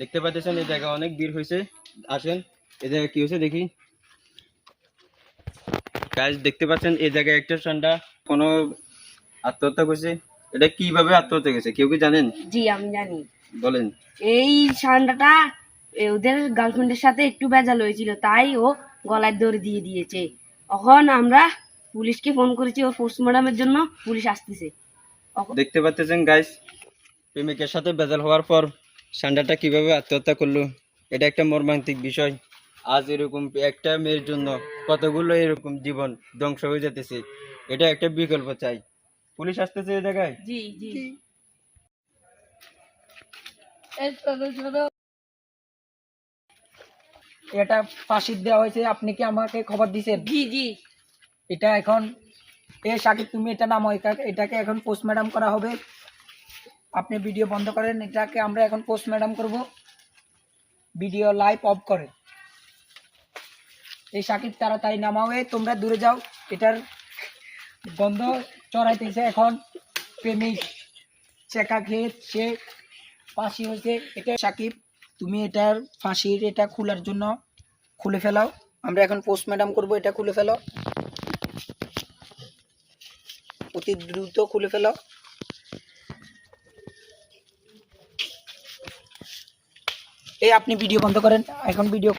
দেখতে পাচ্ছেন এই জায়গা অনেক ভিড় হয়েছে। আসেন এই জায়গায় কি হয়েছে দেখি। গাইস দেখতে পাচ্ছেন এই জায়গায় একটা ষান্ডা কোনো আত্মহত্যা করছে। এটা কিভাবে আত্মহত্যা করেছে কেউ কি জানেন? জি আমি জানি। বলেন। এই ষান্ডাটা ওদের গার্লফ্রেন্ডের সাথে একটু ভেজাল হয়েছিল, তাই ও গলায় দড়ি দিয়ে দিয়েছে। এখন আমরা পুলিশকে ফোন করেছি ওর পোস্টমর্টমের জন্য, পুলিশ আসতেছে। দেখতে পাচ্ছেন গাইস প্রেমিকের সাথে ভেজাল হওয়ার পর ষান্ডাটা কিভাবে আত্মহত্যা করলো। এটা একটা মর্মান্তিক বিষয়। আজ এরকম একটা মেয়ের জন্য কতগুলো এরকম জীবন ধ্বংস হয়ে যেতেছে। এটা একটা বিকল্প চাই। পুলিশ আসতেছে এই জায়গায়। জি জি এটা ফাঁসি দেওয়া হয়েছে, আপনি কি আমাকে খবর দিয়েছেন? জি জি এটা এখন সাকিব তুমি এটা নামো, এটাকে এখন পোস্টমর্টম করা হবে। আপনি ভিডিও বন্ধ করেন, এটাকে আমরা এখন পোস্টমর্টম করব। ভিডিও লাইভ অফ করেন। এই সাকিব তাড়াতাড়ি নামাও, তোমরা দূরে যাও। এটার গন্ধ চড়াইতেছে। এখন প্রেমিক চেকা খেয়ে সে ফাঁসি হয়েছে। এটা সাকিব তুমি এটার ফাঁসির এটা খোলার জন্য খুলে ফেলাও। আমরা এখন পোস্টমর্টম করব, এটা খুলে ফেলো, অতি দ্রুত খুলে ফেলো। আপনি ভিডিও বন্ধ করেন, এখন ভিডিও